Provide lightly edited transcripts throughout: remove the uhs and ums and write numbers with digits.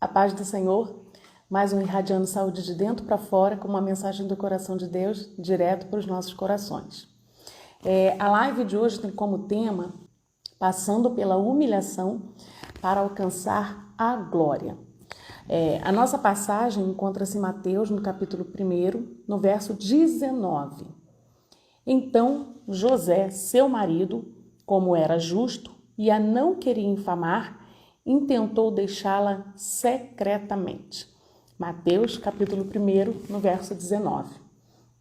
A paz do Senhor, mais um Irradiando Saúde de dentro para fora, com uma mensagem do coração de Deus direto para os nossos corações. A live de hoje tem como tema Passando pela humilhação para alcançar a glória. A nossa passagem encontra-se em Mateus, no capítulo 1, no verso 19. Então José, seu marido, como era justo e a não queria infamar, intentou deixá-la secretamente. Mateus, capítulo 1, no verso 19.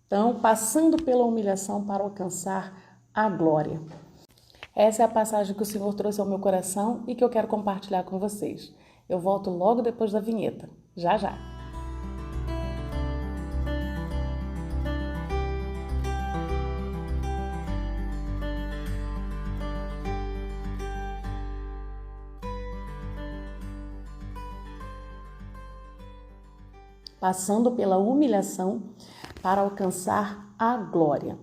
Então, passando pela humilhação para alcançar a glória. Essa é a passagem que o Senhor trouxe ao meu coração e que eu quero compartilhar com vocês. Eu volto logo depois da vinheta. Já, já. Passando pela humilhação para alcançar a glória.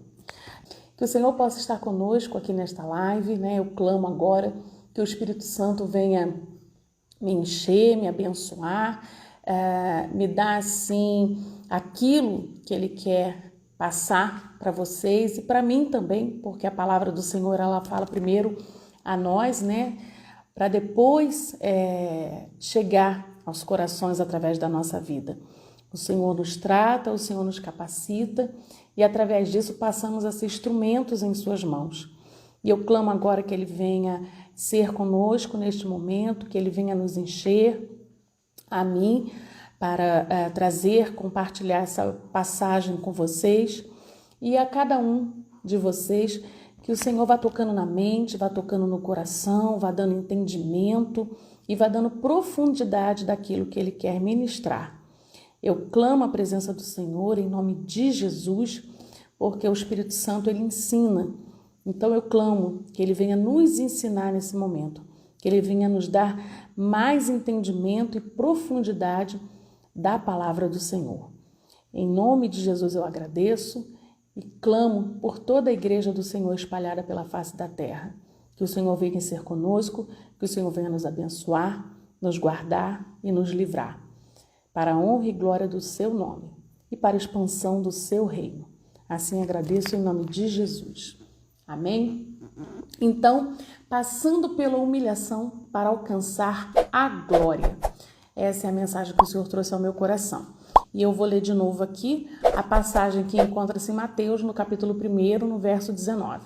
Que o Senhor possa estar conosco aqui nesta live, né? Eu clamo agora que o Espírito Santo venha me encher, me abençoar, me dar assim aquilo que Ele quer passar para vocês e para mim também, porque a palavra do Senhor ela fala primeiro a nós, né? Para depois chegar aos corações através da nossa vida. O Senhor nos trata, o Senhor nos capacita e através disso passamos a ser instrumentos em suas mãos. E eu clamo agora que Ele venha ser conosco neste momento, que Ele venha nos encher, a mim, para compartilhar essa passagem com vocês e a cada um de vocês, que o Senhor vá tocando na mente, vá tocando no coração, vá dando entendimento e vá dando profundidade daquilo que Ele quer ministrar. Eu clamo a presença do Senhor em nome de Jesus, porque o Espírito Santo Ele ensina. Então eu clamo que Ele venha nos ensinar nesse momento, que Ele venha nos dar mais entendimento e profundidade da palavra do Senhor. Em nome de Jesus eu agradeço e clamo por toda a igreja do Senhor espalhada pela face da terra. Que o Senhor venha ser conosco, que o Senhor venha nos abençoar, nos guardar e nos livrar, para a honra e glória do seu nome e para a expansão do seu reino. Assim agradeço em nome de Jesus. Amém? Então, passando pela humilhação para alcançar a glória. Essa é a mensagem que o Senhor trouxe ao meu coração. E eu vou ler de novo aqui a passagem que encontra-se em Mateus, no capítulo 1, no verso 19.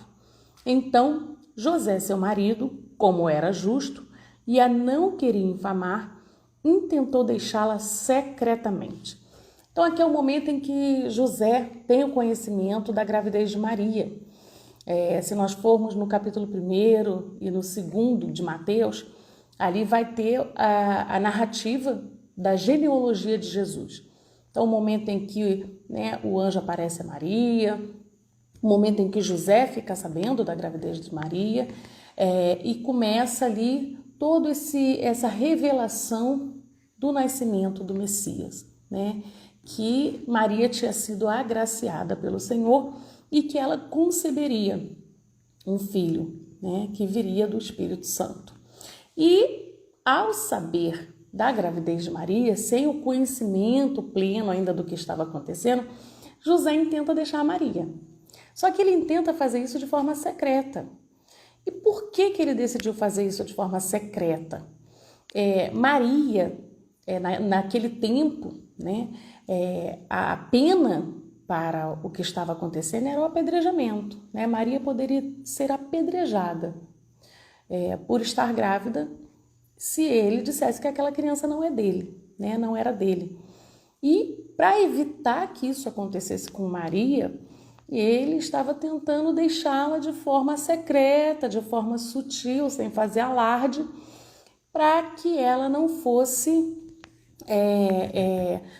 Então, José, seu marido, como era justo e a não queria infamar, intentou deixá-la secretamente. Então aqui é o momento em que José tem o conhecimento da gravidez de Maria. Se nós formos no capítulo 1 e no 2 de Mateus, ali vai ter a narrativa da genealogia de Jesus. Então o momento em que o anjo aparece a Maria, o momento em que José fica sabendo da gravidez de Maria e começa ali toda essa revelação do nascimento do Messias, né? Que Maria tinha sido agraciada pelo Senhor e que ela conceberia um filho, né? Que viria do Espírito Santo. E ao saber da gravidez de Maria, sem o conhecimento pleno ainda do que estava acontecendo, José intenta deixar Maria. Só que ele intenta fazer isso de forma secreta. E por que ele decidiu fazer isso de forma secreta? Maria, naquele tempo, né, a pena para o que estava acontecendo era o apedrejamento. Né? Maria poderia ser apedrejada por estar grávida se ele dissesse que aquela criança não é dele, né? Não era dele. E para evitar que isso acontecesse com Maria, ele estava tentando deixá-la de forma secreta, de forma sutil, sem fazer alarde, para que ela não fosse,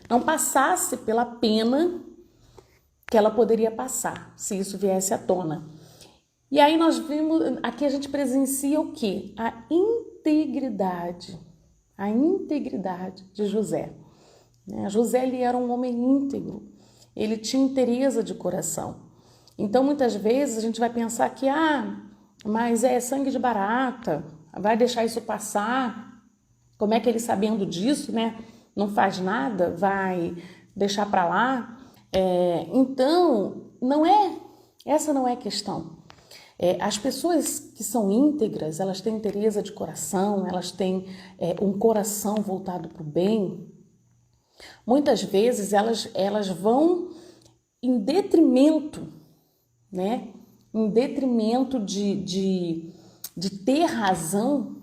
não passasse pela pena que ela poderia passar, se isso viesse à tona. E aí nós vimos, aqui a gente presencia o quê? A integridade de José. José ele era um homem íntegro, ele tinha inteireza de coração. Então muitas vezes a gente vai pensar que, mas é sangue de barata, vai deixar isso passar. Como é que ele, sabendo disso, né, não faz nada, vai deixar para lá? Então, essa não é a questão. As pessoas que são íntegras, elas têm inteireza de coração, elas têm um coração voltado para o bem. Muitas vezes elas vão em detrimento, né? Em detrimento de ter razão,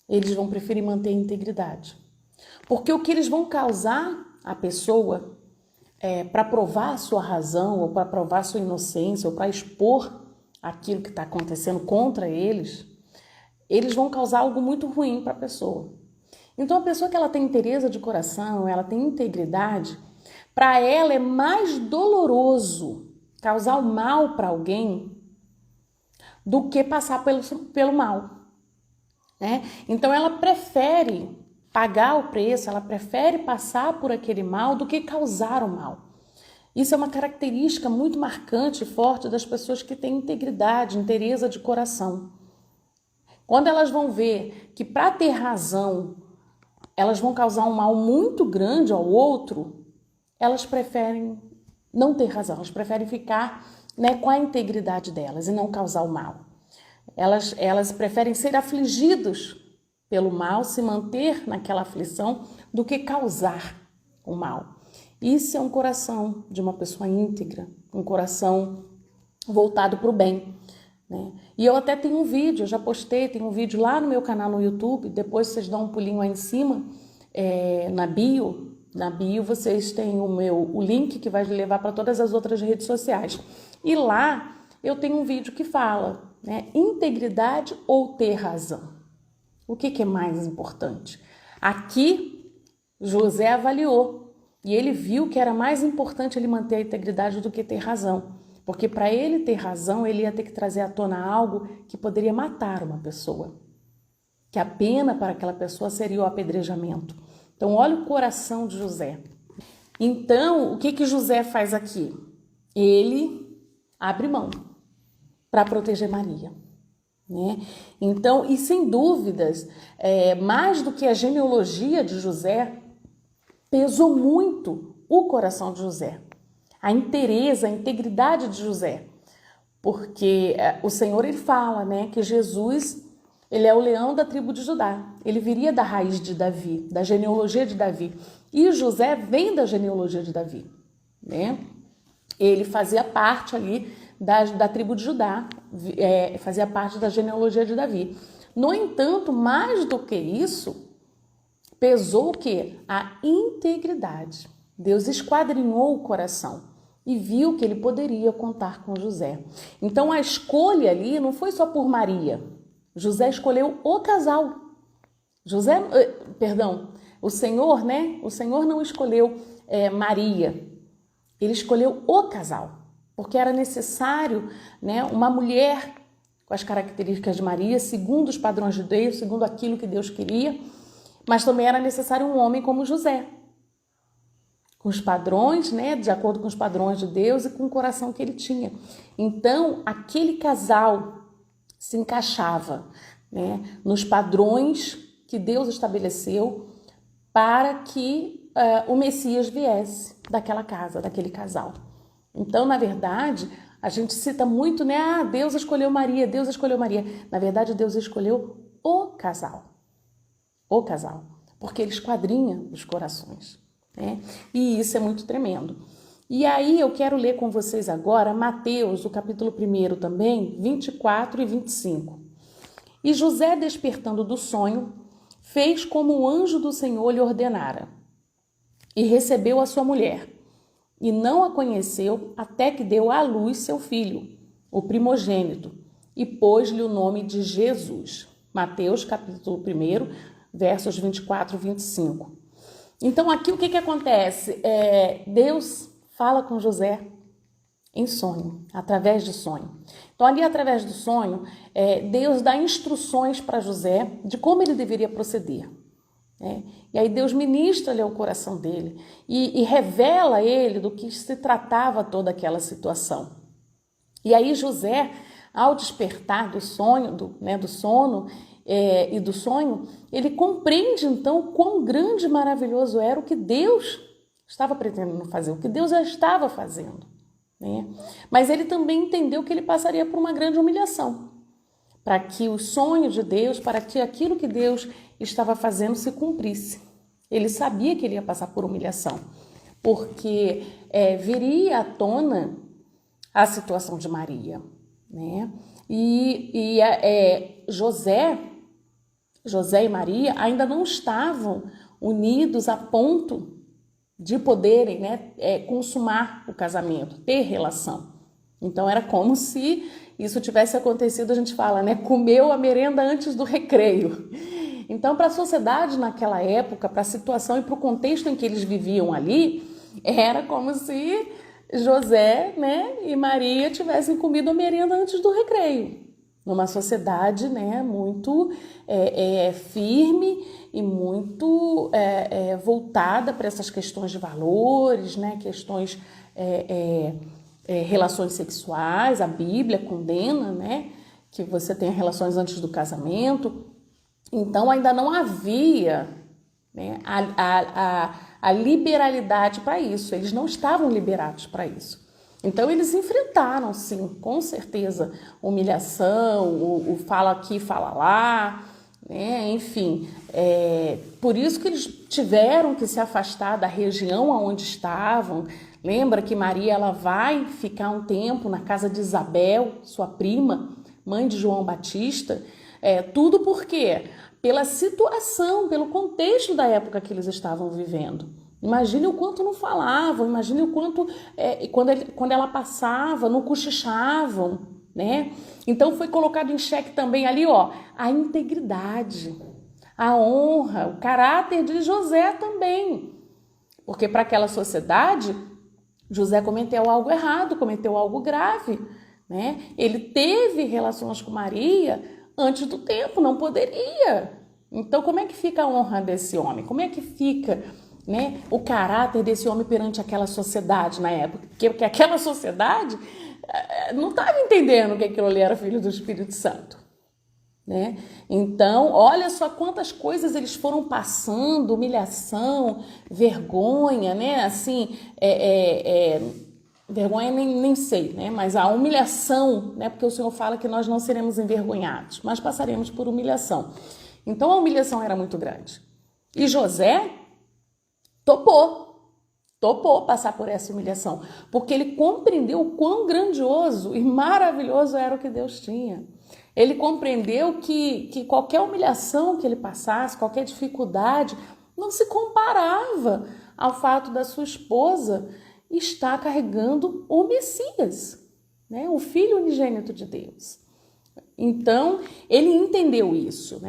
eles vão preferir manter a integridade. Porque o que eles vão causar à pessoa para provar a sua razão, ou para provar a sua inocência, ou para expor aquilo que está acontecendo contra eles, eles vão causar algo muito ruim para a pessoa. Então, a pessoa que ela tem inteireza de coração, ela tem integridade, para ela é mais doloroso causar o mal para alguém do que passar pelo mal, né? Então, ela prefere pagar o preço, ela prefere passar por aquele mal do que causar o mal. Isso é uma característica muito marcante e forte das pessoas que têm integridade, inteireza de coração. Quando elas vão ver que para ter razão, elas vão causar um mal muito grande ao outro, elas preferem não ter razão, elas preferem ficar, né, com a integridade delas e não causar o mal. Elas preferem ser afligidos pelo mal, se manter naquela aflição, do que causar o mal. Isso é um coração de uma pessoa íntegra, um coração voltado para o bem, né? E eu até tenho um vídeo, eu já postei, tem um vídeo lá no meu canal no YouTube, depois vocês dão um pulinho aí em cima, na bio vocês têm o link que vai levar para todas as outras redes sociais. E lá eu tenho um vídeo que fala, né, integridade ou ter razão. O que é mais importante? Aqui, José avaliou e ele viu que era mais importante ele manter a integridade do que ter razão. Porque para ele ter razão, ele ia ter que trazer à tona algo que poderia matar uma pessoa. Que a pena para aquela pessoa seria o apedrejamento. Então, olha o coração de José. Então, o que José faz aqui? Ele abre mão para proteger Maria, né? Então, e sem dúvidas, mais do que a genealogia de José, pesou muito o coração de José, a inteireza, a integridade de José, porque o Senhor, ele fala, né, que Jesus, ele é o leão da tribo de Judá, ele viria da raiz de Davi, da genealogia de Davi, e José vem da genealogia de Davi, né? Ele fazia parte ali da tribo de Judá, fazia parte da genealogia de Davi. No entanto, mais do que isso, pesou o quê? A integridade. Deus esquadrinhou o coração e viu que ele poderia contar com José. Então, a escolha ali não foi só por Maria. José escolheu o casal. O Senhor, né? O Senhor não escolheu Maria. Ele escolheu o casal, porque era necessário, né, uma mulher com as características de Maria, segundo os padrões de Deus, segundo aquilo que Deus queria, mas também era necessário um homem como José, com os padrões, né, de acordo com os padrões de Deus e com o coração que ele tinha. Então, aquele casal se encaixava, né, nos padrões que Deus estabeleceu para que o Messias viesse daquela casa, daquele casal. Então, na verdade, a gente cita muito, né? Deus escolheu Maria, Deus escolheu Maria. Na verdade, Deus escolheu o casal. O casal. Porque ele esquadrinha os corações, né? E isso é muito tremendo. E aí eu quero ler com vocês agora Mateus, o capítulo 1 também, 24 e 25. E José, despertando do sonho, fez como o anjo do Senhor lhe ordenara, e recebeu a sua mulher, e não a conheceu até que deu à luz seu filho, o primogênito, e pôs-lhe o nome de Jesus. Mateus, capítulo 1, versos 24 e 25. Então, aqui o que acontece? Deus fala com José em sonho, através de sonho. Então, ali, através do sonho, Deus dá instruções para José de como ele deveria proceder. E aí Deus ministra-lhe ao coração dele e revela a ele do que se tratava toda aquela situação. E aí José, ao despertar do sonho, do sono e do sonho, ele compreende então quão grande e maravilhoso era o que Deus estava pretendendo fazer, o que Deus já estava fazendo, né? Mas ele também entendeu que ele passaria por uma grande humilhação, para que o sonho de Deus, para que aquilo que Deus estava fazendo se cumprisse. Ele sabia que ele ia passar por humilhação, porque viria à tona a situação de Maria, né? E José e Maria ainda não estavam unidos a ponto de poderem, consumar o casamento, ter relação. Então era como se isso tivesse acontecido, a gente fala, comeu a merenda antes do recreio. Então, para a sociedade naquela época, para a situação e para o contexto em que eles viviam ali, era como se José, e Maria tivessem comido a merenda antes do recreio. Numa sociedade, muito firme e muito voltada para essas questões de valores, questões, relações sexuais. A Bíblia condena, que você tenha relações antes do casamento. Então, ainda não havia a liberalidade para isso. Eles não estavam liberados para isso. Então, eles enfrentaram, sim, com certeza, humilhação, o fala aqui, fala lá, enfim. Por isso que eles tiveram que se afastar da região onde estavam. Lembra que Maria ela vai ficar um tempo na casa de Isabel, sua prima, mãe de João Batista. Tudo por quê? Pela situação, pelo contexto da época que eles estavam vivendo. Imagine o quanto não falavam, imagine o quanto, quando ela passava, não cochichavam, Então foi colocado em xeque também ali, a integridade, a honra, o caráter de José também. Porque para aquela sociedade, José cometeu algo errado, cometeu algo grave, Ele teve relações com Maria antes do tempo, não poderia. Então, como é que fica a honra desse homem? Como é que fica, o caráter desse homem perante aquela sociedade na época? Porque aquela sociedade não estava entendendo que aquilo ali era filho do Espírito Santo, Então, olha só quantas coisas eles foram passando, humilhação, vergonha, assim, vergonha nem sei, mas a humilhação, porque o Senhor fala que nós não seremos envergonhados, mas passaremos por humilhação. Então a humilhação era muito grande. E José topou passar por essa humilhação, porque ele compreendeu o quão grandioso e maravilhoso era o que Deus tinha. Ele compreendeu que qualquer humilhação que ele passasse, qualquer dificuldade, não se comparava ao fato da sua esposa está carregando o Messias, o Filho unigênito de Deus. Então, ele entendeu isso,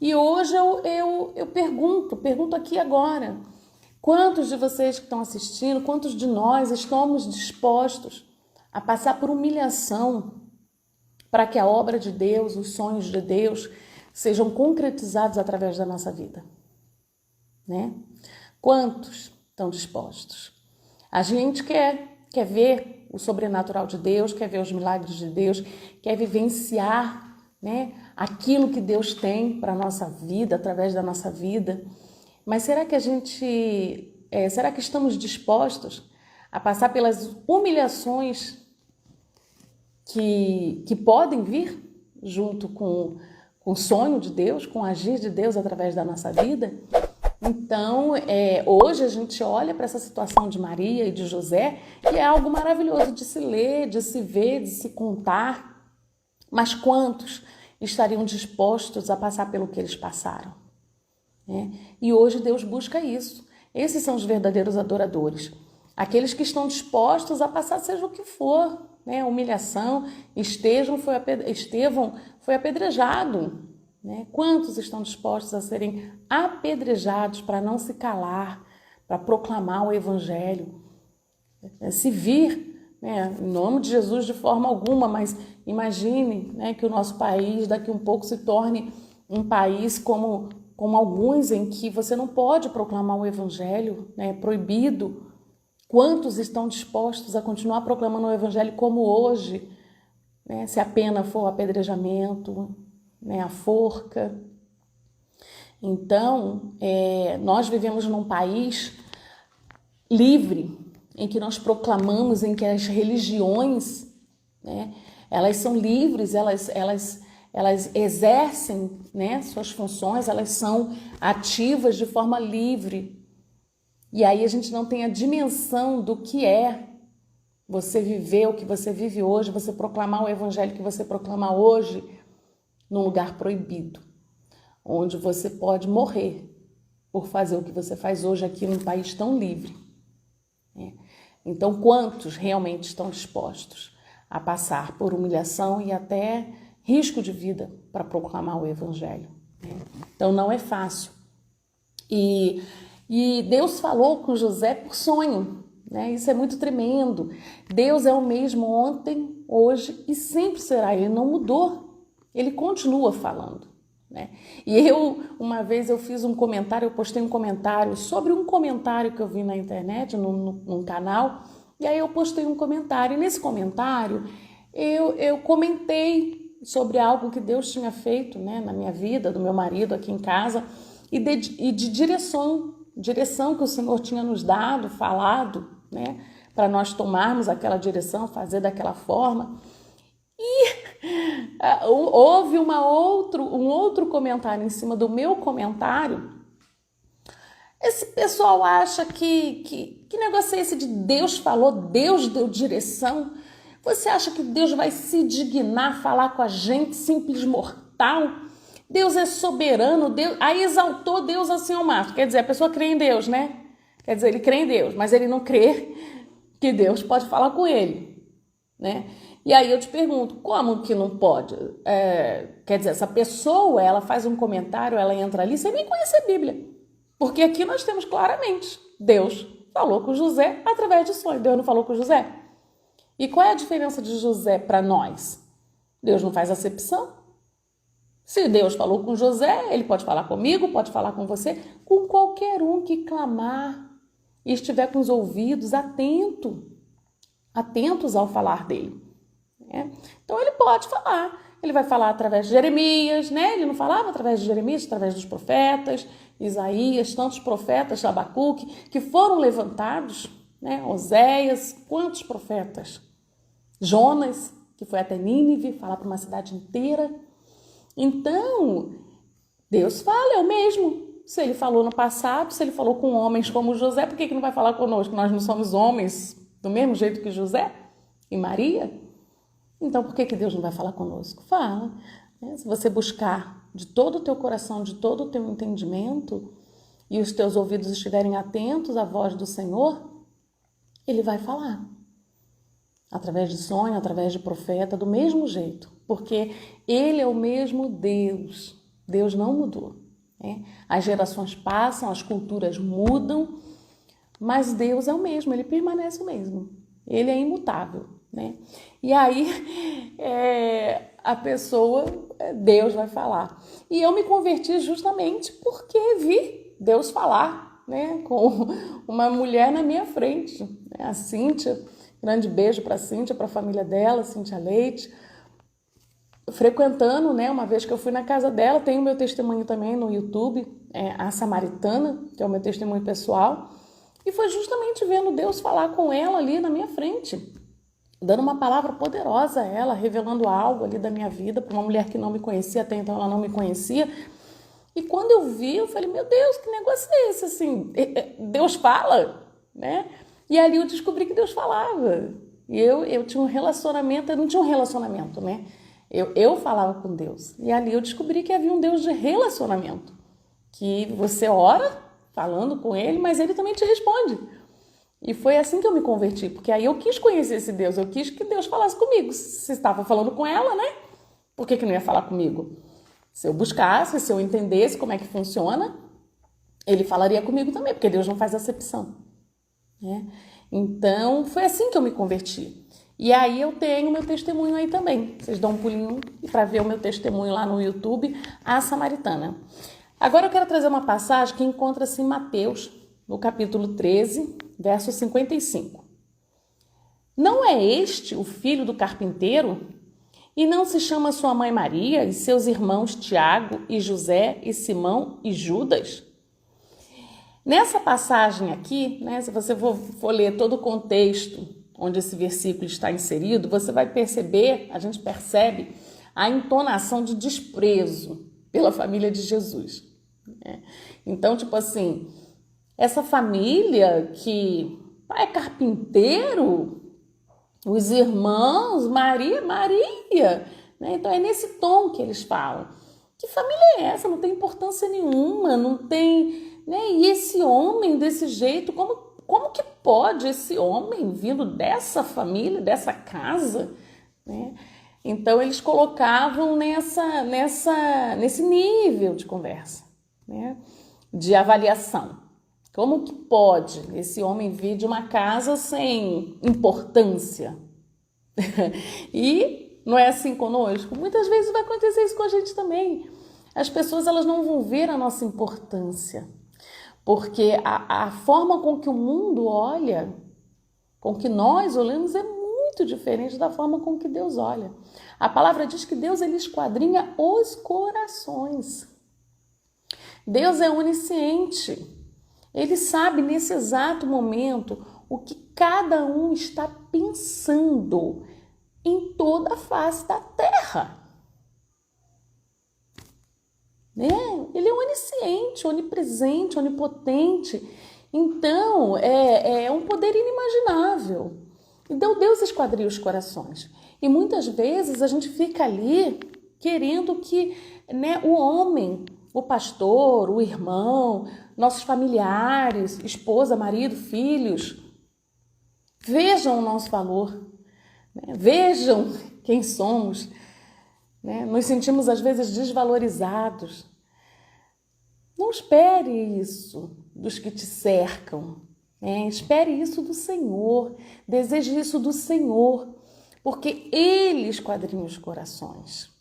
E hoje eu pergunto aqui agora, quantos de vocês que estão assistindo, quantos de nós estamos dispostos a passar por humilhação para que a obra de Deus, os sonhos de Deus, sejam concretizados através da nossa vida, Quantos estão dispostos? A gente quer ver o sobrenatural de Deus, quer ver os milagres de Deus, quer vivenciar, aquilo que Deus tem para a nossa vida, através da nossa vida. Mas será que será que estamos dispostos a passar pelas humilhações que podem vir junto com o sonho de Deus, com o agir de Deus através da nossa vida? Então, hoje a gente olha para essa situação de Maria e de José e é algo maravilhoso de se ler, de se ver, de se contar. Mas quantos estariam dispostos a passar pelo que eles passaram? E hoje Deus busca isso. Esses são os verdadeiros adoradores. Aqueles que estão dispostos a passar seja o que for, humilhação. Estevão foi apedrejado. Quantos estão dispostos a serem apedrejados para não se calar, para proclamar o Evangelho? Se vir, em nome de Jesus de forma alguma, mas imagine que o nosso país daqui um pouco se torne um país como alguns em que você não pode proclamar o Evangelho, é proibido. Quantos estão dispostos a continuar proclamando o Evangelho como hoje? né? Se a pena for o apedrejamento, né? A forca. Então, nós vivemos num país livre, em que nós proclamamos, em que as religiões, né? Elas são livres, elas exercem, né? Suas funções, elas são ativas de forma livre. E aí a gente não tem a dimensão do que é você viver o que você vive hoje, você proclamar o evangelho que você proclama hoje num lugar proibido, onde você pode morrer por fazer o que você faz hoje aqui num país tão livre, né? Então, quantos realmente estão dispostos a passar por humilhação e até risco de vida para proclamar o evangelho, né? Então, não é fácil. E Deus falou com José por sonho, né? Isso é muito tremendo. Deus é o mesmo ontem, hoje e sempre será. Ele não mudou. Ele continua falando, né? E uma vez eu fiz um comentário, eu postei um comentário sobre um comentário que eu vi na internet, num canal, e aí eu postei um comentário. E nesse comentário eu comentei sobre algo que Deus tinha feito, né, na minha vida, do meu marido aqui em casa, e de direção que o Senhor tinha nos dado, falado, né, para nós tomarmos aquela direção, fazer daquela forma. E houve um outro comentário em cima do meu comentário. Esse pessoal acha que negócio é esse de Deus falou, Deus deu direção? Você acha que Deus vai se dignar falar com a gente, simples mortal? Deus é soberano, Deus... Aí exaltou Deus assim ao máximo. Quer dizer, a pessoa crê em Deus, né? Quer dizer, ele crê em Deus, mas ele não crê que Deus pode falar com ele, né? E aí eu te pergunto, como que não pode? Quer dizer, essa pessoa, ela faz um comentário, ela entra ali sem nem conhecer a Bíblia. Porque aqui nós temos claramente, Deus falou com José através de sonho. Deus não falou com José? E qual é a diferença de José para nós? Deus não faz acepção. Se Deus falou com José, ele pode falar comigo, pode falar com você, com qualquer um que clamar e estiver com os ouvidos atentos ao falar dele, né? Então ele pode falar. Ele vai falar através de Jeremias, né? Ele não falava através de Jeremias, através dos profetas, Isaías, tantos profetas, Abacuque, que foram levantados, né? Oséias, quantos profetas? Jonas, que foi até Nínive, falar para uma cidade inteira. Então, Deus fala, é o mesmo. Se ele falou no passado, se ele falou com homens como José, por que não vai falar conosco? Nós não somos homens do mesmo jeito que José e Maria? Então, por que Deus não vai falar conosco? Fala, né? Se você buscar de todo o teu coração, de todo o teu entendimento, e os teus ouvidos estiverem atentos à voz do Senhor, ele vai falar. Através de sonho, através de profeta, do mesmo jeito. Porque ele é o mesmo Deus. Deus não mudou, né? As gerações passam, as culturas mudam, mas Deus é o mesmo, ele permanece o mesmo. Ele é imutável, né? E aí a pessoa, Deus vai falar. E eu me converti justamente porque vi Deus falar, né, com uma mulher na minha frente, né, a Cíntia. Grande beijo para a Cíntia, para a família dela, Cíntia Leite. Frequentando, né, uma vez que eu fui na casa dela, tem o meu testemunho também no YouTube, a Samaritana, que é o meu testemunho pessoal. E foi justamente vendo Deus falar com ela ali na minha frente, dando uma palavra poderosa a ela, revelando algo ali da minha vida para uma mulher que não me conhecia, até então ela não me conhecia. E quando eu vi, eu falei, meu Deus, que negócio é esse? Assim, Deus fala, né? E ali eu descobri que Deus falava. E eu tinha um relacionamento, eu não tinha um relacionamento, né? Eu falava com Deus. E ali eu descobri que havia um Deus de relacionamento. Que você ora falando com ele, mas ele também te responde. E foi assim que eu me converti, porque aí eu quis conhecer esse Deus, eu quis que Deus falasse comigo. Se estava falando com ela, né? Por que não ia falar comigo? Se eu buscasse, se eu entendesse como é que funciona, ele falaria comigo também, porque Deus não faz acepção, né? Então, foi assim que eu me converti. E aí eu tenho meu testemunho aí também. Vocês dão um pulinho para ver o meu testemunho lá no YouTube, a Samaritana. Agora eu quero trazer uma passagem que encontra-se em Mateus, no capítulo 13, verso 55. Não é este o filho do carpinteiro? E não se chama sua mãe Maria e seus irmãos Tiago e José e Simão e Judas? Nessa passagem aqui, né, se você for ler todo o contexto onde esse versículo está inserido, você vai perceber, a gente percebe a entonação de desprezo pela família de Jesus. Né? Então, tipo assim, essa família que pai é carpinteiro, os irmãos, Maria, né? Então é nesse tom que eles falam. Que família é essa? Não tem importância nenhuma, não tem, né? E esse homem desse jeito, como que pode esse homem vindo dessa família, dessa casa, né? Então eles colocavam nesse nível de conversa, né? De avaliação. Como que pode esse homem vir de uma casa sem importância? E não é assim conosco? Muitas vezes vai acontecer isso com a gente também. As pessoas elas não vão ver a nossa importância, porque a forma com que o mundo olha, com que nós olhamos é muito diferente da forma com que Deus olha. A palavra diz que Deus ele esquadrinha os corações. Deus é onisciente. Ele sabe nesse exato momento o que cada um está pensando em toda a face da terra. Né? Ele é onisciente, onipresente, onipotente. Então, é um poder inimaginável. Então, Deus esquadria os corações. E muitas vezes a gente fica ali querendo que, né, o homem, o pastor, o irmão, nossos familiares, esposa, marido, filhos, vejam o nosso valor, né? Vejam quem somos, né? Nos sentimos às vezes desvalorizados. Não espere isso dos que te cercam, né? Espere isso do Senhor, deseje isso do Senhor, porque Ele esquadrinha os corações.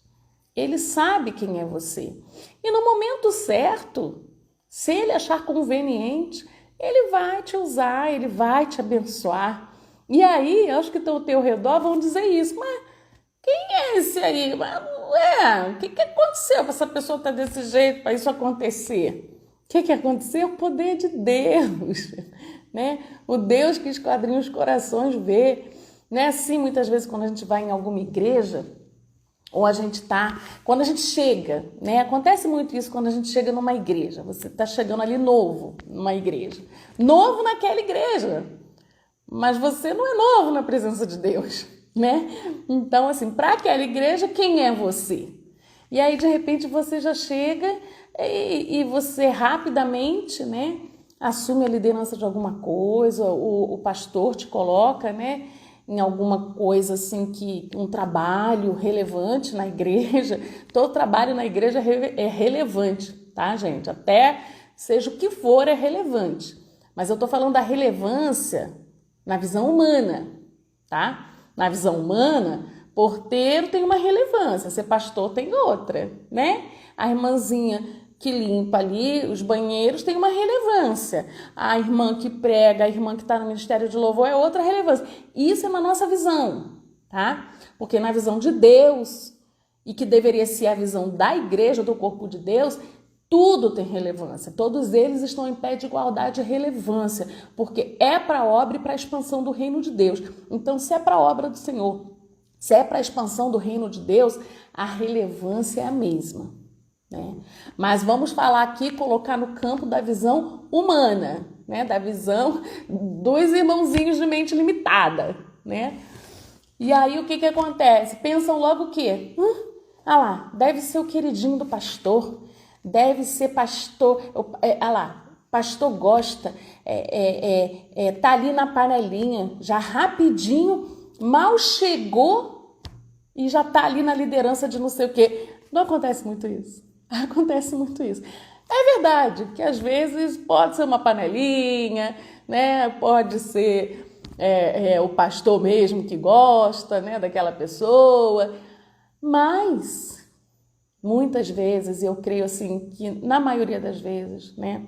Ele sabe quem é você. E no momento certo, se Ele achar conveniente, Ele vai te usar, Ele vai te abençoar. E aí, acho que estão ao teu redor vão dizer isso. Mas quem é esse aí? O que aconteceu para essa pessoa estar desse jeito, para isso acontecer? O que aconteceu? O poder de Deus. Né? O Deus que esquadrinha os corações vê. Não é assim, muitas vezes, quando a gente vai em alguma igreja, ou quando a gente chega, né? Acontece muito isso quando a gente chega numa igreja. Você está chegando ali novo numa igreja. Novo naquela igreja. Mas você não é novo na presença de Deus, né? Então, assim, para aquela igreja, quem é você? E aí, de repente, você já chega e você rapidamente, né? Assume a liderança de alguma coisa, o pastor te coloca, né? Em alguma coisa assim, um trabalho relevante na igreja. Todo trabalho na igreja é relevante, tá, gente? Até seja o que for, é relevante. Mas eu tô falando da relevância na visão humana, tá? Na visão humana, porteiro tem uma relevância, ser pastor tem outra, né? A irmãzinha que limpa ali os banheiros tem uma relevância. A irmã que prega, a irmã que está no Ministério de Louvor é outra relevância. Isso é na nossa visão, tá? Porque na visão de Deus, e que deveria ser a visão da igreja, do corpo de Deus, tudo tem relevância. Todos eles estão em pé de igualdade e relevância, porque é para a obra e para a expansão do reino de Deus. Então, se é para a obra do Senhor, se é para a expansão do reino de Deus, a relevância é a mesma. Né? Mas vamos falar aqui, colocar no campo da visão humana, né? Da visão dos irmãozinhos de mente limitada, né? E aí o que acontece? Pensam logo o quê? Lá, deve ser o queridinho do pastor, deve ser pastor, pastor gosta, tá ali na panelinha, já rapidinho, mal chegou e já tá ali na liderança de não sei o quê. Não acontece muito isso. Acontece muito isso. É verdade que às vezes pode ser uma panelinha, né? Pode ser o pastor mesmo que gosta, né, daquela pessoa, mas muitas vezes, eu creio assim que na maioria das vezes, né,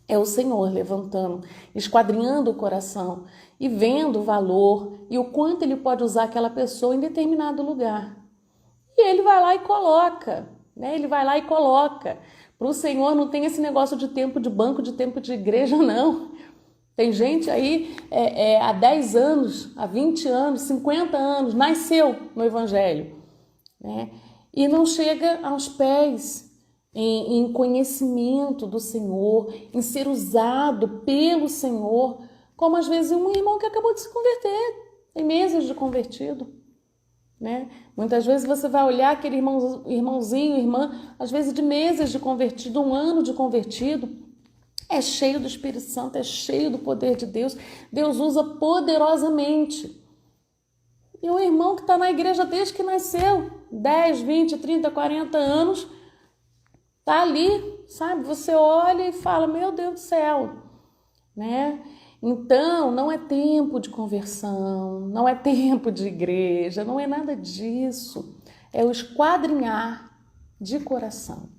é o Senhor levantando, esquadrinhando o coração e vendo o valor e o quanto Ele pode usar aquela pessoa em determinado lugar. E ele vai lá e coloca, né? Ele vai lá e coloca. Para o Senhor não tem esse negócio de tempo de banco, de tempo de igreja, não. Tem gente aí há 10 anos, há 20 anos, 50 anos, nasceu no Evangelho, né? E não chega aos pés em conhecimento do Senhor, em ser usado pelo Senhor, como às vezes um irmão que acabou de se converter, tem meses de convertido, né? Muitas vezes você vai olhar aquele irmãozinho, irmã, às vezes de meses de convertido, 1 ano de convertido, é cheio do Espírito Santo, é cheio do poder de Deus, Deus usa poderosamente. E o irmão que está na igreja desde que nasceu, 10, 20, 30, 40 anos, tá ali, sabe? Você olha e fala, meu Deus do céu, né? Então, não é tempo de conversão, não é tempo de igreja, não é nada disso. É o esquadrinhar de coração.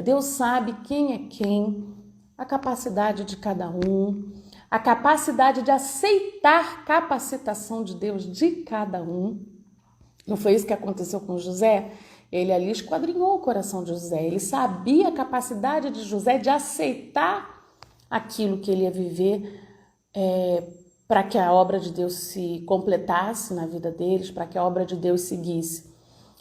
Deus sabe quem é quem, a capacidade de cada um, a capacidade de aceitar capacitação de Deus de cada um. Não foi isso que aconteceu com José? Ele ali esquadrinhou o coração de José. Ele sabia a capacidade de José de aceitar aquilo que ele ia viver para que a obra de Deus se completasse na vida deles, para que a obra de Deus seguisse.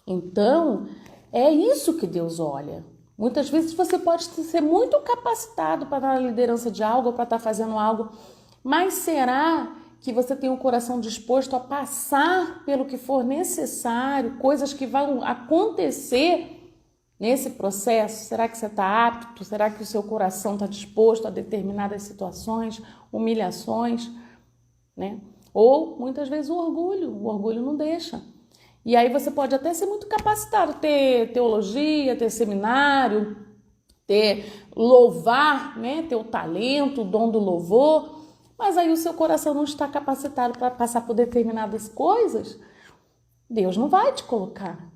Então, é isso que Deus olha. Muitas vezes você pode ser muito capacitado para estar na liderança de algo, para estar fazendo algo, mas será que você tem um coração disposto a passar pelo que for necessário, coisas que vão acontecer nesse processo? Será que você está apto? Será que o seu coração está disposto a determinadas situações, humilhações, né? Ou muitas vezes o orgulho não deixa. E aí você pode até ser muito capacitado, ter teologia, ter seminário, ter louvar, né? Ter o talento, o dom do louvor, mas aí o seu coração não está capacitado para passar por determinadas coisas, Deus não vai te colocar,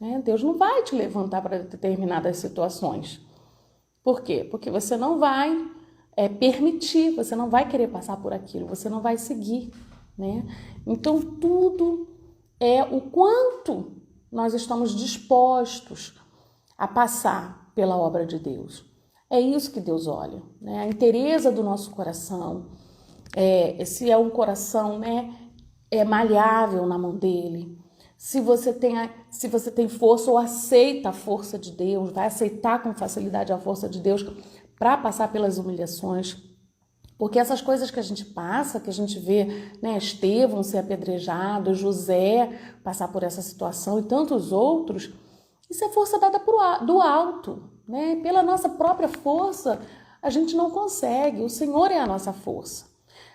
né? Deus não vai te levantar para determinadas situações. Por quê? Porque você não vai permitir, você não vai querer passar por aquilo, você não vai seguir, né? Então tudo é o quanto nós estamos dispostos a passar pela obra de Deus. É isso que Deus olha, né? A inteireza do nosso coração, se é um coração, né, maleável na mão dele, se você tem força ou aceita a força de Deus, vai aceitar com facilidade a força de Deus para passar pelas humilhações. Porque essas coisas que a gente passa, que a gente vê, né, Estevão ser apedrejado, José passar por essa situação e tantos outros, isso é força dada do alto, né? Pela nossa própria força, a gente não consegue, o Senhor é a nossa força.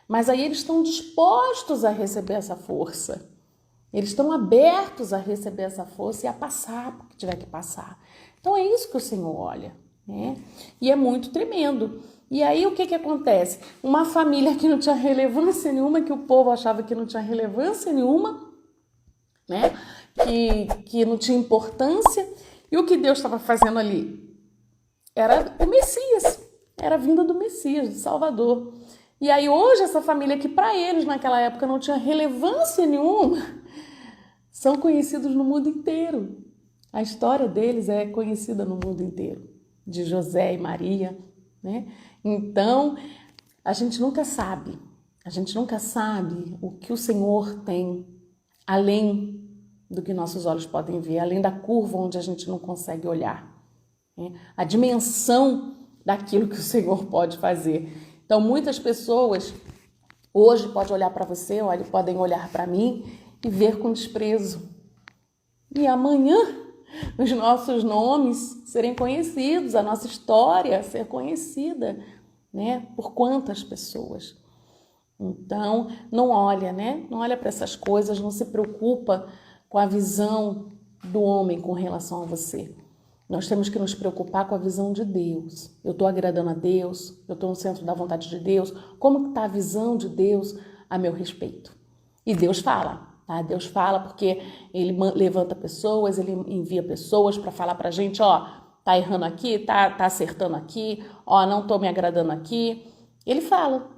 Mas aí eles estão dispostos a receber essa força, eles estão abertos a receber essa força e a passar o que tiver que passar. Então é isso que o Senhor olha, né? E é muito tremendo. E aí o que acontece? Uma família que não tinha relevância nenhuma, que o povo achava que não tinha relevância nenhuma, né? Que não tinha importância. E o que Deus estava fazendo ali? Era o Messias, era a vinda do Messias, do Salvador. E aí hoje essa família que para eles naquela época não tinha relevância nenhuma, são conhecidos no mundo inteiro. A história deles é conhecida no mundo inteiro, de José e Maria, né? Então, a gente nunca sabe o que o Senhor tem, além do que nossos olhos podem ver, além da curva onde a gente não consegue olhar, né? A dimensão daquilo que o Senhor pode fazer. Então, muitas pessoas hoje podem olhar para você, podem olhar para mim e ver com desprezo. E amanhã os nossos nomes serem conhecidos, a nossa história ser conhecida, né? Por quantas pessoas. Então, não olha, né? Não olha para essas coisas, não se preocupa com a visão do homem com relação a você. Nós temos que nos preocupar com a visão de Deus. Eu estou agradando a Deus, eu estou no centro da vontade de Deus. Como está a visão de Deus a meu respeito? E Deus fala, tá? Deus fala porque Ele levanta pessoas, Ele envia pessoas para falar para a gente, ó, tá errando aqui, tá acertando aqui, ó, não estou me agradando aqui. Ele fala,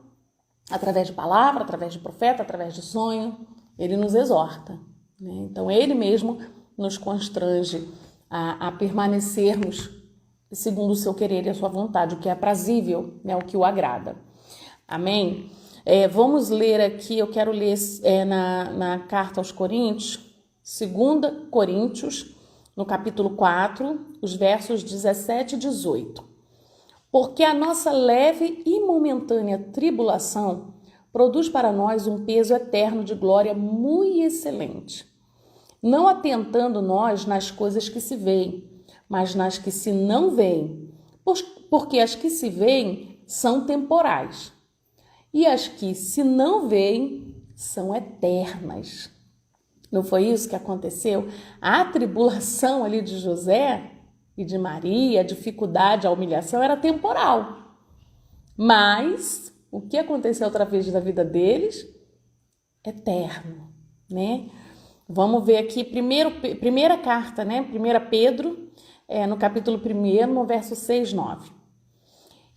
através de palavra, através de profeta, através de sonho, Ele nos exorta, né? Então Ele mesmo nos constrange a permanecermos segundo o seu querer e a sua vontade, o que é aprazível, né, o que o agrada. Amém? Vamos ler aqui, eu quero ler na carta aos Coríntios, 2 Coríntios, no capítulo 4, os versos 17 e 18. Porque a nossa leve e momentânea tribulação produz para nós um peso eterno de glória muito excelente, não atentando nós nas coisas que se veem, mas nas que se não veem, porque as que se veem são temporais, e as que se não veem são eternas. Não foi isso que aconteceu? A tribulação ali de José e de Maria, a dificuldade, a humilhação era temporal. Mas o que aconteceu através da vida deles? Eterno, né? Vamos ver aqui, primeira carta, né? 1 Pedro, no capítulo 1, no verso 6, 9.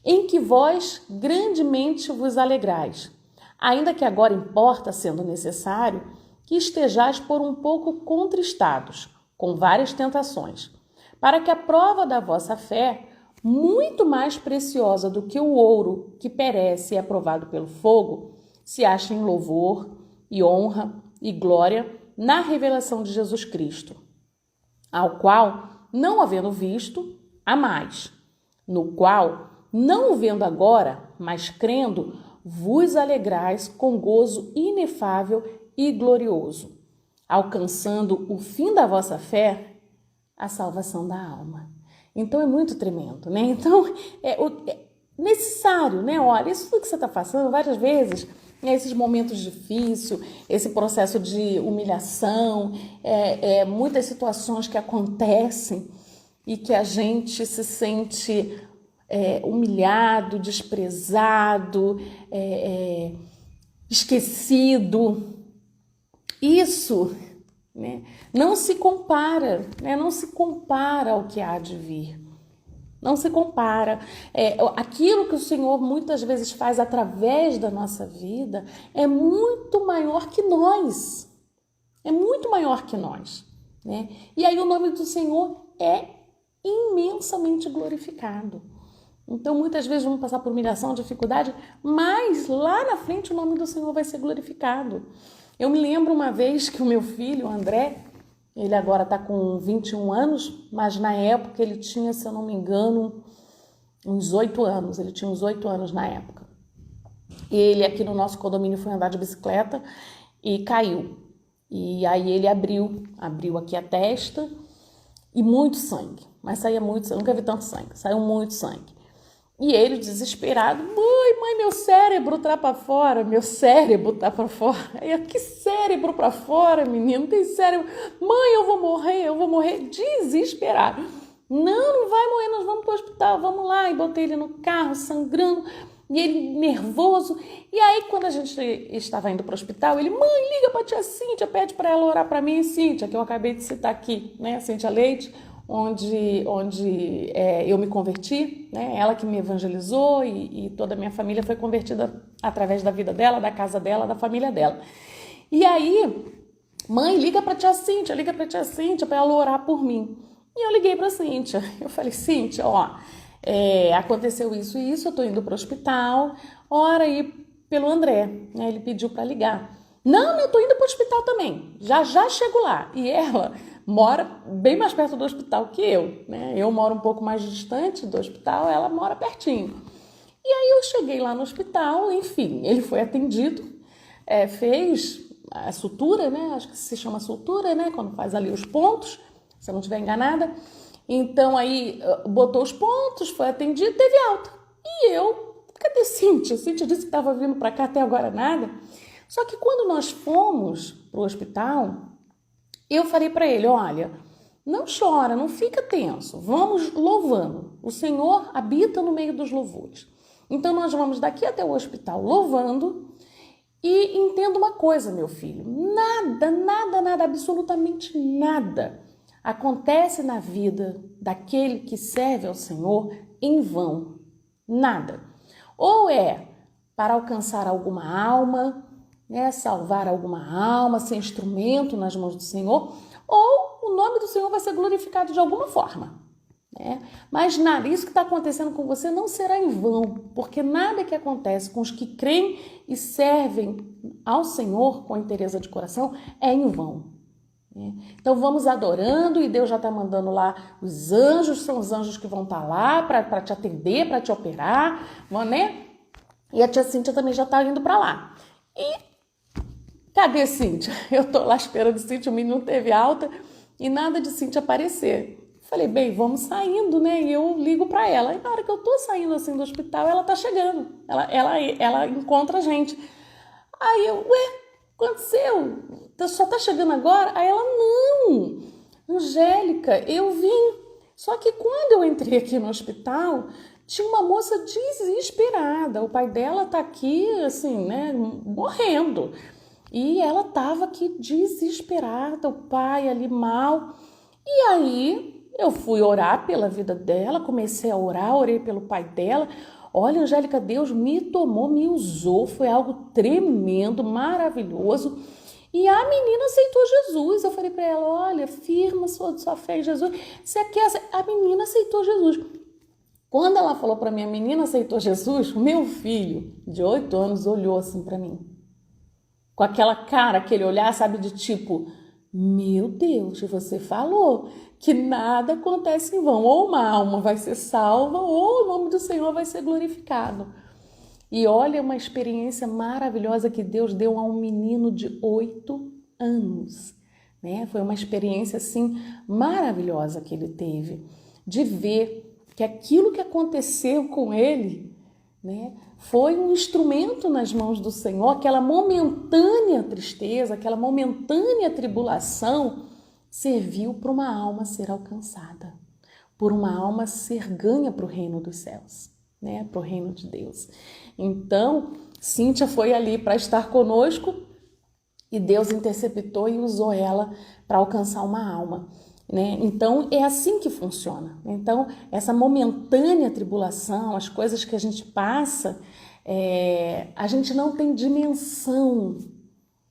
Em que vós grandemente vos alegrais, ainda que agora importa, sendo necessário, que estejais por um pouco contristados, com várias tentações, para que a prova da vossa fé, muito mais preciosa do que o ouro que perece e é provado pelo fogo, se ache em louvor e honra e glória na revelação de Jesus Cristo, ao qual, não havendo visto, há mais, no qual, não o vendo agora, mas crendo, vos alegrais com gozo inefável e glorioso, alcançando o fim da vossa fé, a salvação da alma. Então é muito tremendo, né? Então é necessário, né? Olha, isso tudo que você está passando várias vezes, esses momentos difíceis, esse processo de humilhação, muitas situações que acontecem e que a gente se sente humilhado, desprezado, esquecido. Isso, né, não se compara, né, não se compara ao que há de vir. Não se compara. Aquilo que o Senhor muitas vezes faz através da nossa vida é muito maior que nós. É muito maior que nós, né? E aí o nome do Senhor é imensamente glorificado. Então, muitas vezes vamos passar por humilhação, dificuldade, mas lá na frente o nome do Senhor vai ser glorificado. Eu me lembro uma vez que o meu filho, o André, ele agora está com 21 anos, mas na época ele tinha, se eu não me engano, uns 8 anos. Ele tinha uns 8 anos na época. E ele aqui no nosso condomínio foi andar de bicicleta e caiu. E aí ele abriu aqui a testa e muito sangue. Mas saía muito sangue, nunca vi tanto sangue, saiu muito sangue. E ele, desesperado, mãe, meu cérebro tá para fora, meu cérebro tá para fora. Aí, que cérebro para fora, menino, tem cérebro. Mãe, eu vou morrer, desesperado. Não vai morrer, nós vamos pro hospital, vamos lá. E botei ele no carro, sangrando, e ele nervoso. E aí, quando a gente estava indo pro hospital, ele, mãe, liga pra tia Cíntia, pede para ela orar para mim, Cíntia, que eu acabei de citar aqui, né, Cíntia Leite, onde eu me converti, né? Ela que me evangelizou e toda a minha família foi convertida através da vida dela, da casa dela, da família dela. E aí, mãe, liga pra tia Cíntia para ela orar por mim. E eu liguei pra Cíntia, eu falei, Cíntia, aconteceu isso e isso, eu tô indo pro hospital, ora aí pelo André, né? Ele pediu para ligar. Não, eu tô indo pro hospital também, já chego lá. E ela mora bem mais perto do hospital que eu, né? Eu moro um pouco mais distante do hospital, ela mora pertinho. E aí eu cheguei lá no hospital, enfim, ele foi atendido, fez a sutura, né? Acho que se chama sutura, né? Quando faz ali os pontos, se eu não estiver enganada. Então aí botou os pontos, foi atendido, teve alta. E eu, cadê Cíntia? Cíntia disse que estava vindo para cá, até agora nada. Só que quando nós fomos para o hospital, eu falei para ele, olha, não chora, não fica tenso, vamos louvando. O Senhor habita no meio dos louvores. Então nós vamos daqui até o hospital louvando e entenda uma coisa, meu filho, nada, absolutamente nada acontece na vida daquele que serve ao Senhor em vão, nada. Ou é para alcançar alguma alma, né, salvar alguma alma, ser instrumento nas mãos do Senhor, ou o nome do Senhor vai ser glorificado de alguma forma. Mas nada, isso que está acontecendo com você não será em vão, porque nada que acontece com os que creem e servem ao Senhor com interesse de coração é em vão. Então vamos adorando e Deus já está mandando lá os anjos, são os anjos que vão estar lá para te atender, para te operar, né? E a tia Cíntia também já está indo para lá. E cadê Cíntia? Eu tô lá esperando Cíntia, o menino teve alta e nada de Cíntia aparecer. Falei, bem, vamos saindo, né? E eu ligo para ela. E na hora que eu tô saindo assim do hospital, ela tá chegando. Ela encontra a gente. Aí eu, aconteceu? Só tá chegando agora? Aí ela, não, Angélica, eu vim. Só que quando eu entrei aqui no hospital, tinha uma moça desesperada. O pai dela tá aqui, assim, né, morrendo. E ela tava aqui desesperada, o pai ali mal. E aí eu fui orar pela vida dela, comecei a orar, orei pelo pai dela. Olha, Angélica, Deus me tomou, me usou, foi algo tremendo, maravilhoso. E a menina aceitou Jesus. Eu falei para ela, olha, firma sua fé em Jesus. Você quer? A menina aceitou Jesus. Quando ela falou para mim, a menina aceitou Jesus, o meu filho de 8 anos olhou assim para mim. Com aquela cara, aquele olhar, sabe, de tipo, meu Deus, você falou que nada acontece em vão. Ou uma alma vai ser salva, ou o nome do Senhor vai ser glorificado. E olha uma experiência maravilhosa que Deus deu a um menino de 8 anos. Né? Foi uma experiência assim maravilhosa que ele teve, de ver que aquilo que aconteceu com ele, né, foi um instrumento nas mãos do Senhor, aquela momentânea tristeza, aquela momentânea tribulação serviu para uma alma ser alcançada, por uma alma ser ganha para o reino dos céus, né, para o reino de Deus. Então, Cíntia foi ali para estar conosco e Deus interceptou e usou ela para alcançar uma alma. Né? Então, é assim que funciona. Então, essa momentânea tribulação, as coisas que a gente passa, a gente não tem dimensão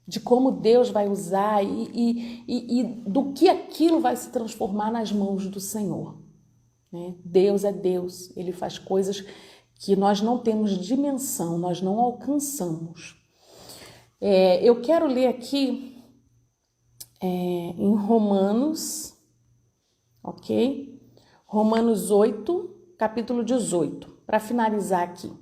de como Deus vai usar e do que aquilo vai se transformar nas mãos do Senhor. Né? Deus é Deus, Ele faz coisas que nós não temos dimensão, nós não alcançamos. Eu quero ler aqui em Romanos, ok? Romanos 8, capítulo 18, para finalizar aqui.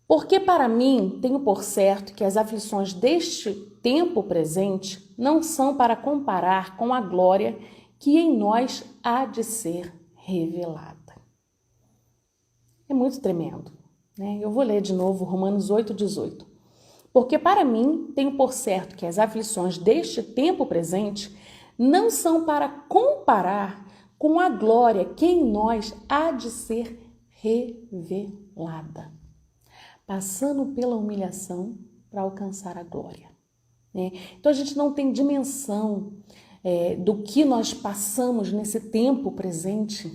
Porque para mim tenho por certo que as aflições deste tempo presente não são para comparar com a glória que em nós há de ser revelada. É muito tremendo, né? Eu vou ler de novo Romanos 8, 18. Porque para mim tenho por certo que as aflições deste tempo presente não são para comparar com a glória que em nós há de ser revelada, passando pela humilhação para alcançar a glória. Né? Então a gente não tem dimensão do que nós passamos nesse tempo presente.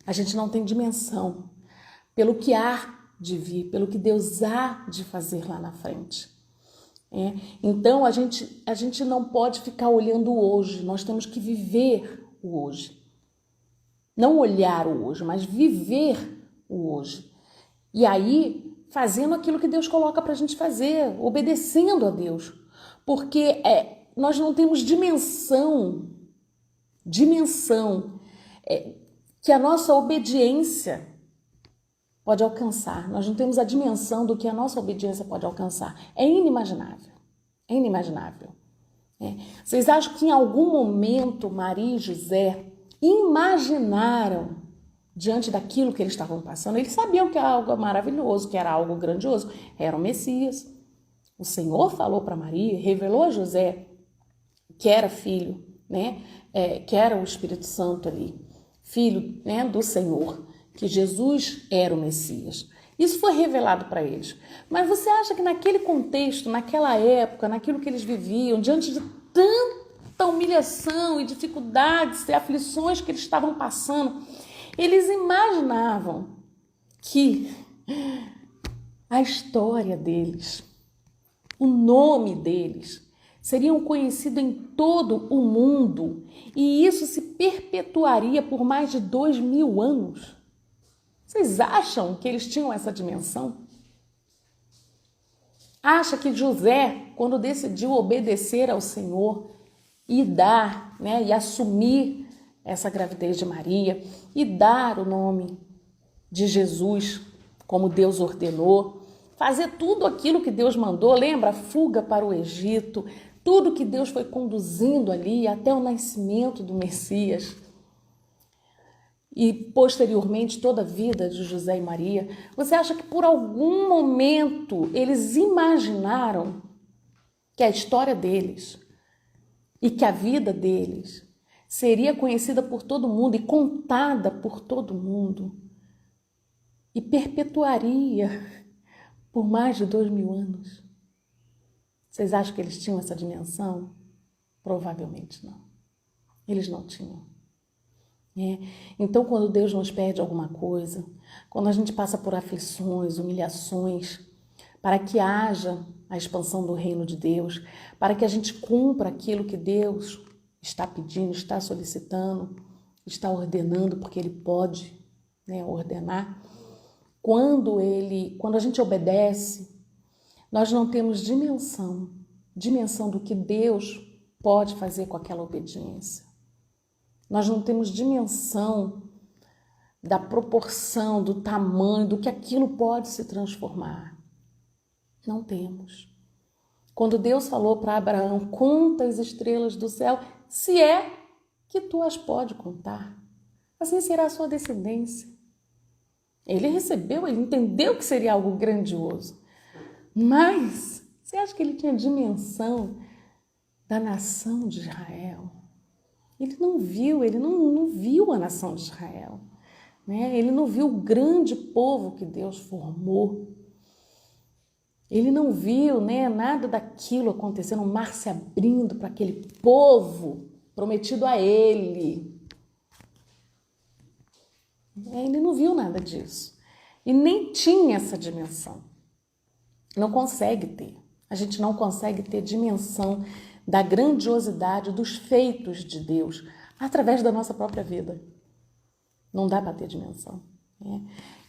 A gente não tem dimensão pelo que há de vir, pelo que Deus há de fazer lá na frente. Então a gente não pode ficar olhando o hoje, nós temos que viver o hoje. Não olhar o hoje, mas viver o hoje. E aí, fazendo aquilo que Deus coloca para a gente fazer, obedecendo a Deus. Porque nós não temos dimensão que a nossa obediência pode alcançar. Nós não temos a dimensão do que a nossa obediência pode alcançar. É inimaginável. É inimaginável. Vocês acham que em algum momento Maria e José imaginaram diante daquilo que eles estavam passando? Eles sabiam que era algo maravilhoso, que era algo grandioso. Era o Messias. O Senhor falou para Maria, revelou a José que era filho, né? Que era o Espírito Santo ali, filho, né, do Senhor, que Jesus era o Messias. Isso foi revelado para eles. Mas você acha que naquele contexto, naquela época, naquilo que eles viviam, diante de tanta humilhação e dificuldades e aflições que eles estavam passando, eles imaginavam que a história deles, o nome deles, seriam conhecidos em todo o mundo e isso se perpetuaria por mais de 2000 anos. Vocês acham que eles tinham essa dimensão? Acha que José, quando decidiu obedecer ao Senhor e dar, e assumir essa gravidez de Maria e dar o nome de Jesus como Deus ordenou, fazer tudo aquilo que Deus mandou, lembra? A fuga para o Egito, tudo que Deus foi conduzindo ali até o nascimento do Messias e posteriormente toda a vida de José e Maria. Você acha que por algum momento eles imaginaram que a história deles e que a vida deles seria conhecida por todo mundo e contada por todo mundo e perpetuaria por mais de 2000 anos? Vocês acham que eles tinham essa dimensão? Provavelmente não. Eles não tinham. Então, quando Deus nos pede alguma coisa, quando a gente passa por aflições, humilhações, para que haja a expansão do reino de Deus, para que a gente cumpra aquilo que Deus está pedindo, está solicitando, está ordenando, porque Ele pode ordenar. Quando a gente obedece, nós não temos dimensão do que Deus pode fazer com aquela obediência. Nós não temos dimensão da proporção, do tamanho, do que aquilo pode se transformar. Não temos. Quando Deus falou para Abraão, conta as estrelas do céu, se é que tu as pode contar, assim será a sua descendência. Ele entendeu que seria algo grandioso. Mas você acha que ele tinha dimensão da nação de Israel? Ele não viu a nação de Israel, Ele não viu o grande povo que Deus formou. Ele não viu, nada daquilo acontecendo, um mar se abrindo para aquele povo prometido a ele. Ele não viu nada disso. E nem tinha essa dimensão. Não consegue ter. A gente não consegue ter dimensão da grandiosidade dos feitos de Deus através da nossa própria vida. Não dá para ter dimensão.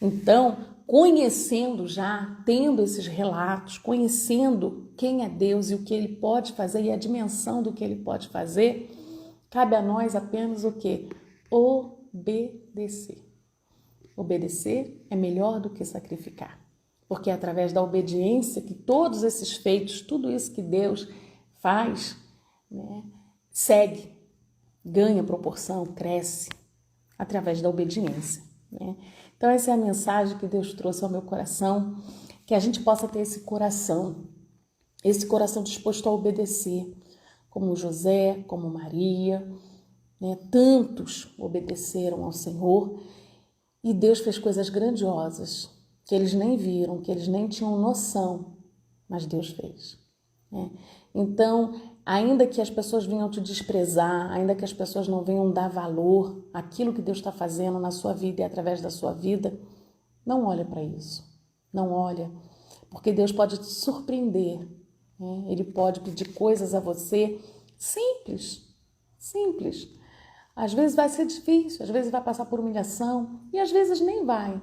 Então, conhecendo já, tendo esses relatos, conhecendo quem é Deus e o que Ele pode fazer e a dimensão do que Ele pode fazer, cabe a nós apenas o quê? Obedecer. Obedecer é melhor do que sacrificar, porque é através da obediência que todos esses feitos, tudo isso que Deus faz, segue, ganha proporção, cresce, através da obediência. Então essa é a mensagem que Deus trouxe ao meu coração, que a gente possa ter esse coração disposto a obedecer, como José, como Maria, tantos obedeceram ao Senhor e Deus fez coisas grandiosas que eles nem viram, que eles nem tinham noção, mas Deus fez. Então, ainda que as pessoas venham te desprezar, ainda que as pessoas não venham dar valor àquilo que Deus está fazendo na sua vida e através da sua vida, não olha para isso. Não olha, porque Deus pode te surpreender. Ele pode pedir coisas a você simples. Às vezes vai ser difícil, às vezes vai passar por humilhação e às vezes nem vai.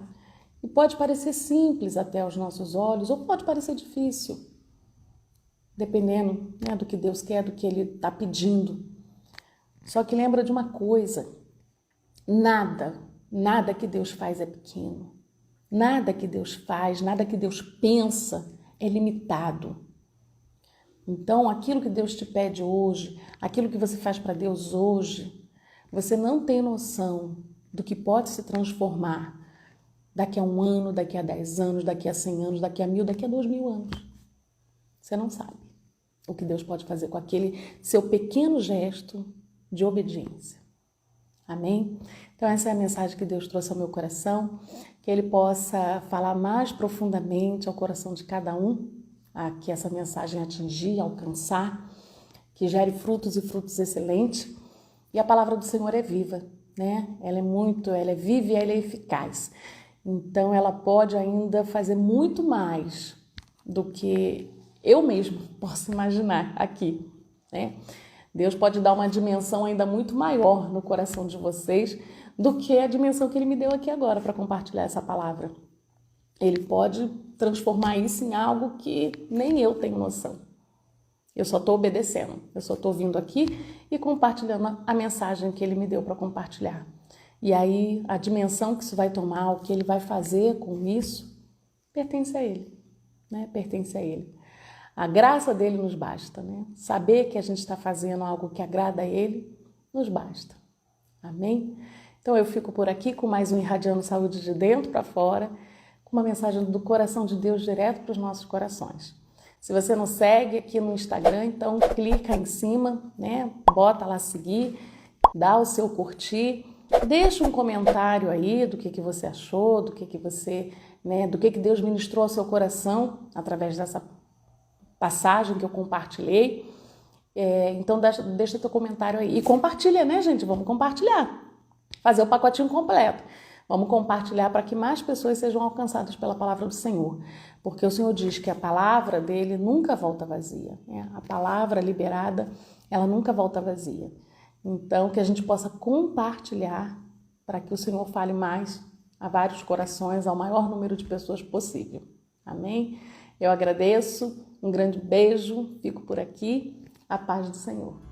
E pode parecer simples até aos nossos olhos ou pode parecer difícil. Dependendo do que Deus quer, do que Ele está pedindo. Só que lembra de uma coisa, nada que Deus faz é pequeno. Nada que Deus faz, nada que Deus pensa é limitado. Então, aquilo que Deus te pede hoje, aquilo que você faz para Deus hoje, você não tem noção do que pode se transformar daqui a 1 ano, daqui a 10 anos, daqui a 100 anos, daqui a 1000, daqui a 2000 anos. Você não sabe o que Deus pode fazer com aquele seu pequeno gesto de obediência. Amém? Então essa é a mensagem que Deus trouxe ao meu coração, que Ele possa falar mais profundamente ao coração de cada um, que essa mensagem atingir, alcançar, que gere frutos e frutos excelentes. E a palavra do Senhor é viva, Ela é viva e ela é eficaz. Então ela pode ainda fazer muito mais do que eu mesmo posso imaginar aqui, né? Deus pode dar uma dimensão ainda muito maior no coração de vocês do que a dimensão que Ele me deu aqui agora para compartilhar essa palavra. Ele pode transformar isso em algo que nem eu tenho noção. Eu só estou obedecendo, eu só estou vindo aqui e compartilhando a mensagem que Ele me deu para compartilhar. E aí a dimensão que isso vai tomar, o que Ele vai fazer com isso, pertence a Ele, né? Pertence a Ele. A graça dele nos basta, né? Saber que a gente está fazendo algo que agrada a Ele, nos basta. Amém? Então eu fico por aqui com mais um Irradiando Saúde de dentro para fora, com uma mensagem do coração de Deus direto para os nossos corações. Se você não segue aqui no Instagram, então clica em cima, né? Bota lá seguir, dá o seu curtir, deixa um comentário aí do que você achou, do que você, né? Do que Deus ministrou ao seu coração através dessa passagem que eu compartilhei. Então deixa teu comentário aí e compartilha, né, gente? Vamos compartilhar, fazer o pacotinho completo. Vamos compartilhar para que mais pessoas sejam alcançadas pela palavra do Senhor, porque o Senhor diz que a palavra dele nunca volta vazia, né? A palavra liberada, ela nunca volta vazia. Então que a gente possa compartilhar para que o Senhor fale mais a vários corações, ao maior número de pessoas possível. Amém? Eu agradeço, um grande beijo, fico por aqui, a paz do Senhor.